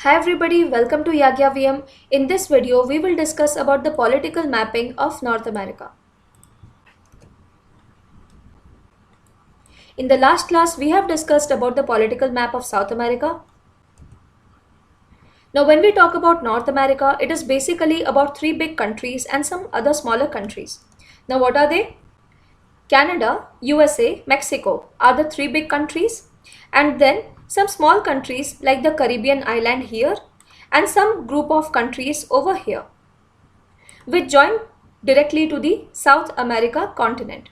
Hi everybody, welcome to Yagya VM. In this video, we will discuss about the political mapping of North America. In the last class, we have discussed about the political map of South America. Now, when we talk about North America, it is basically about three big countries and some other smaller countries. Now, what are they? Canada, USA, Mexico are the three big countries, and then some small countries like the Caribbean island here and some group of countries over here, which join directly to the South America continent.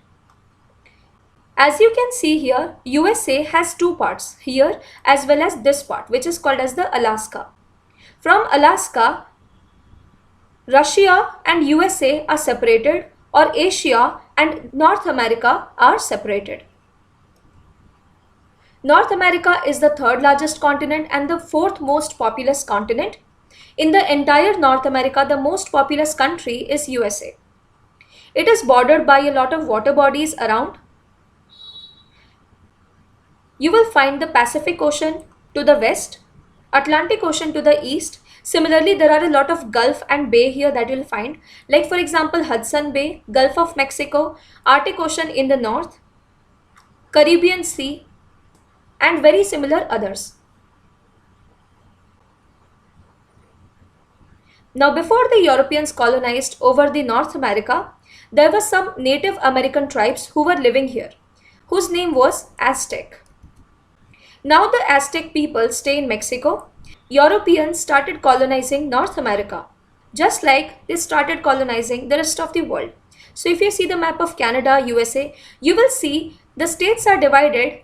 As you can see here, USA has two parts here as well as this part, which is called as the Alaska. From Alaska, Russia and USA are separated, or Asia and North America are separated. North America is the third largest continent and the fourth most populous continent. In the entire North America, the most populous country is USA. It is bordered by a lot of water bodies around. You will find the Pacific Ocean to the west, Atlantic Ocean to the east. Similarly, there are a lot of Gulf and Bay here that you'll find, like for example Hudson Bay, Gulf of Mexico, Arctic Ocean in the north, Caribbean Sea, and very similar others. Now, before the Europeans colonized over the North America, there were some Native American tribes who were living here, whose name was Aztec. Now the Aztec people stay in Mexico. Europeans started colonizing North America, just like they started colonizing the rest of the world. So if you see the map of Canada, USA, you will see the states are divided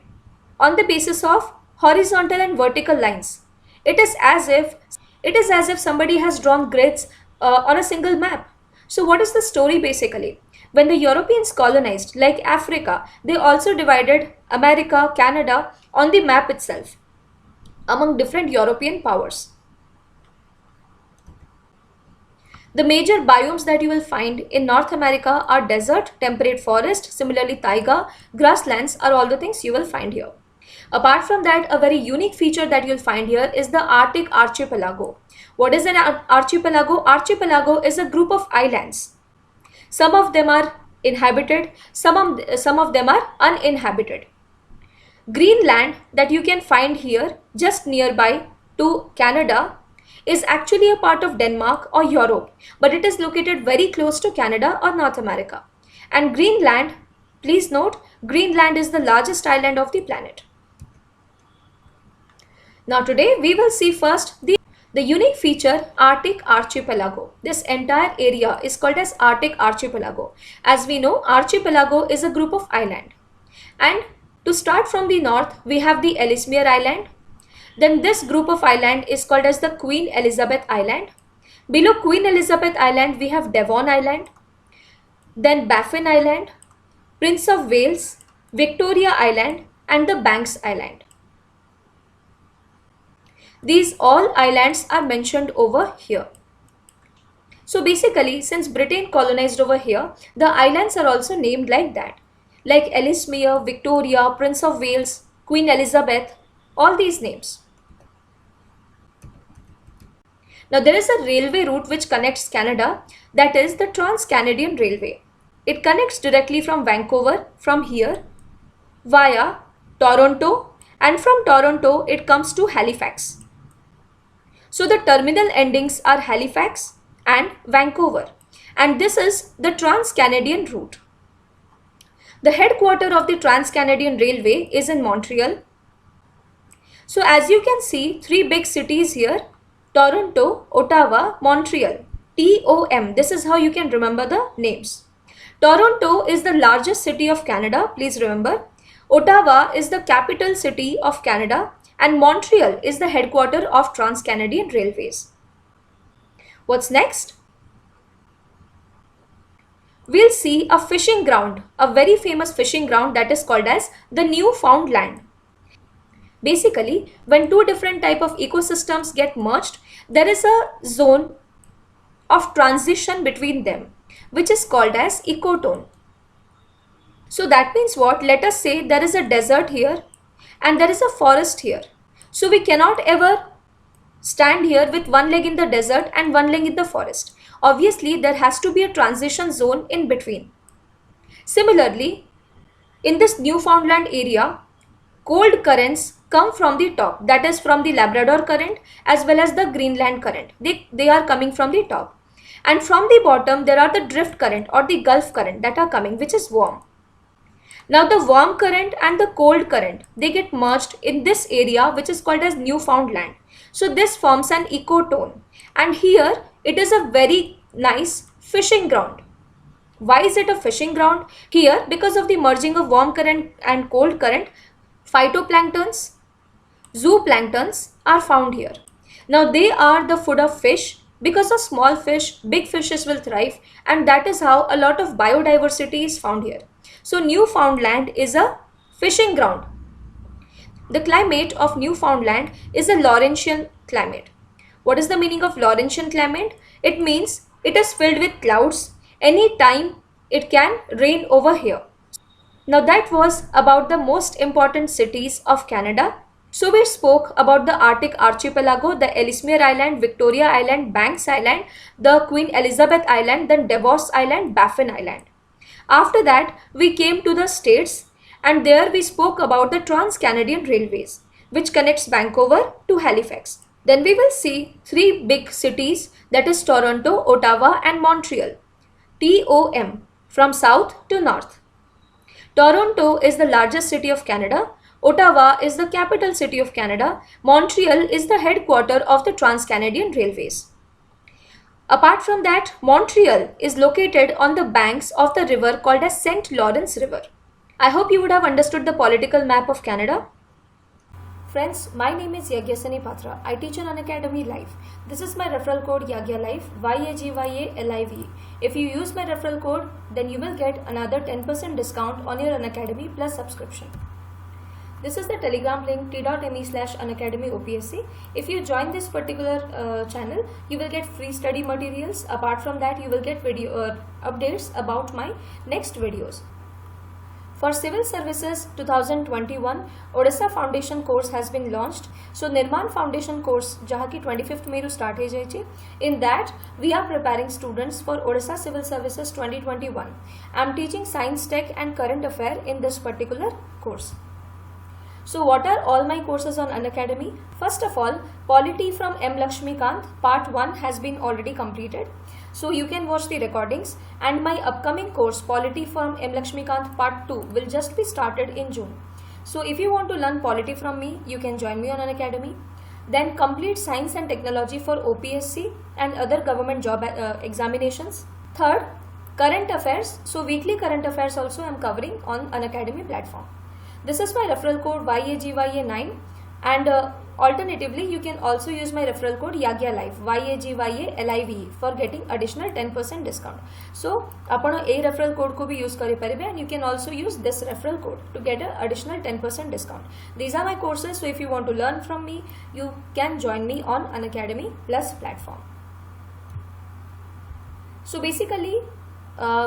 on the basis of horizontal and vertical lines. It is as if somebody has drawn grids on a single map. So what is the story basically? When the Europeans colonized, like Africa, they also divided America, Canada on the map itself among different European powers. The major biomes that you will find in North America are desert, temperate forest, similarly taiga, grasslands are all the things you will find here. Apart from that, a very unique feature that you'll find here is the Arctic archipelago. What is an archipelago? Archipelago is a group of islands. Some of them are inhabited, some of them are uninhabited. Greenland that you can find here just nearby to Canada is actually a part of Denmark or Europe, but it is located very close to Canada or North America. And Greenland, please note, Greenland is the largest island of the planet. Now today we will see first the unique feature Arctic archipelago. This entire area is called as Arctic archipelago. As we know, archipelago is a group of islands. And to start from the north, we have the Ellesmere Island. Then this group of island is called as the Queen Elizabeth Island. Below Queen Elizabeth Island, we have Devon Island. Then Baffin Island, Prince of Wales, Victoria Island, and the Banks Island. These all islands are mentioned over here. So basically, since Britain colonized over here, the islands are also named like that. Like Ellesmere, Victoria, Prince of Wales, Queen Elizabeth, all these names. Now there is a railway route which connects Canada, that is the Trans-Canadian Railway. It connects directly from Vancouver, from here, via Toronto, and from Toronto it comes to Halifax. So the terminal endings are Halifax and Vancouver, and this is the Trans-Canadian route. The headquarters of the Trans-Canadian Railway is in Montreal. So as you can see, three big cities here, Toronto, Ottawa, Montreal, TOM. This is how you can remember the names. Toronto is the largest city of Canada, please remember. Ottawa is the capital city of Canada, and Montreal is the headquarters of Trans-Canadian Railways. What's next? We'll see a fishing ground, a very famous fishing ground that is called as the Newfoundland. Basically, when two different type of ecosystems get merged, there is a zone of transition between them, which is called as ecotone. So that means what? Let us say there is a desert here and there is a forest here. So we cannot ever stand here with one leg in the desert and one leg in the forest. Obviously, there has to be a transition zone in between. Similarly, in this Newfoundland area, cold currents come from the top, that is from the Labrador current as well as the Greenland current. They are coming from the top. And from the bottom, there are the drift current or the Gulf current that are coming, which is warm. Now the warm current and the cold current, they get merged in this area which is called as Newfoundland. So this forms an ecotone, and here it is a very nice fishing ground. Why is it a fishing ground? Here, because of the merging of warm current and cold current, phytoplanktons, zooplanktons are found here. Now they are the food of fish. Because of small fish, big fishes will thrive, and that is how a lot of biodiversity is found here. So Newfoundland is a fishing ground. The climate of Newfoundland is a Laurentian climate. What is the meaning of Laurentian climate? It means it is filled with clouds. Any time it can rain over here. Now that was about the most important cities of Canada. So we spoke about the Arctic archipelago, the Ellesmere Island, Victoria Island, Banks Island, the Queen Elizabeth Island, then Davos Island, Baffin Island. After that, we came to the states, and there we spoke about the Trans-Canadian Railways, which connects Vancouver to Halifax. Then we will see three big cities, that is Toronto, Ottawa and Montreal. TOM, from south to north. Toronto is the largest city of Canada. Ottawa is the capital city of Canada. Montreal is the headquarter of the Trans-Canadian Railways. Apart from that, Montreal is located on the banks of the river called as St. Lawrence River. I hope you would have understood the political map of Canada. Friends, my name is Yagyasani Patra. I teach on Unacademy Live. This is my referral code YAGYALIVE, YAGYALIVE. If you use my referral code, then you will get another 10% discount on your Unacademy Plus subscription. This is the Telegram link t.me/unacademyopsc. If you join this particular channel, you will get free study materials. Apart from that, you will get video updates about my next videos. For Civil Services 2021, Odisha Foundation course has been launched. So Nirman Foundation course, jaha ki 25th May start hai jaiche. In that, we are preparing students for Odisha Civil Services 2021. I am teaching Science, Tech and Current Affair in this particular course. So what are all my courses on Unacademy? First of all, Polity from M. Lakshmikant part 1 has been already completed. So you can watch the recordings, and my upcoming course Polity from M. Lakshmikant part 2 will just be started in June. So if you want to learn polity from me, you can join me on Unacademy. Then complete Science and Technology for OPSC and other government job examinations. Third, Current Affairs. So weekly current affairs also I am covering on Unacademy platform. This is my referral code YAGYA9, and alternatively you can also use my referral code YAGYALIVE, YAGYALIVE, for getting additional 10% discount. So आपण a referral code को भी use करी परिबे, and you can also use this referral code to get an additional 10% discount. These are my courses, so if you want to learn from me, you can join me on Unacademy Plus platform. So basically,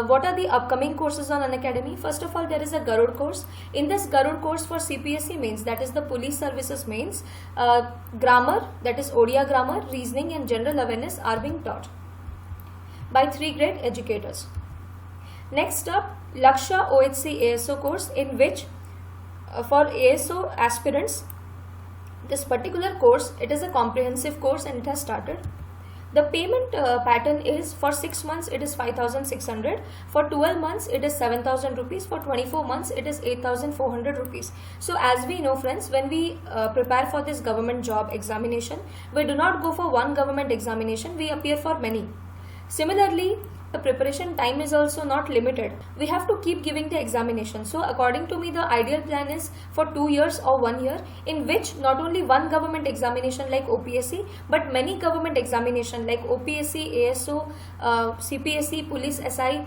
what are the upcoming courses on Unacademy? First of all, there is a Garud course. In this Garud course for CPSC mains, that is the Police Services mains, grammar, that is Odia grammar, reasoning and general awareness are being taught by 3 great educators. Next up, Laksha OHC ASO course, in which for ASO aspirants, this particular course, it is a comprehensive course and it has started. The payment pattern is for 6 months it is 5,600, for 12 months it is 7,000 rupees, for 24 months it is 8,400 rupees. So as we know friends, when we prepare for this government job examination, we do not go for one government examination, we appear for many. Similarly, the preparation time is also not limited. We have to keep giving the examination. So according to me, the ideal plan is for 2 years or 1 year, in which not only one government examination like OPSC, but many government examination like OPSC, ASO, CPSC, Police SI,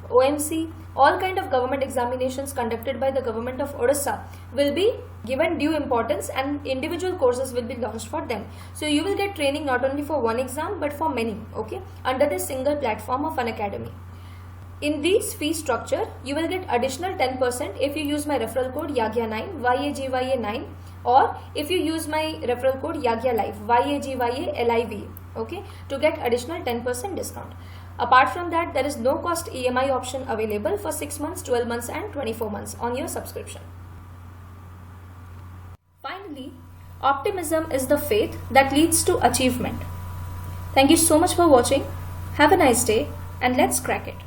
OMC, all kind of government examinations conducted by the government of Odisha will be given due importance, and individual courses will be launched for them. So you will get training not only for one exam but for many, okay, under this single platform of Unacademy. In this fee structure, you will get additional 10% if you use my referral code YAGYA9, YAGYA9, or if you use my referral code Yagya Live, YAGYALIV, okay, to get additional 10% discount. Apart from that, there is no cost EMI option available for 6 months, 12 months and 24 months on your subscription. Finally, optimism is the faith that leads to achievement. Thank you so much for watching. Have a nice day and let's crack it.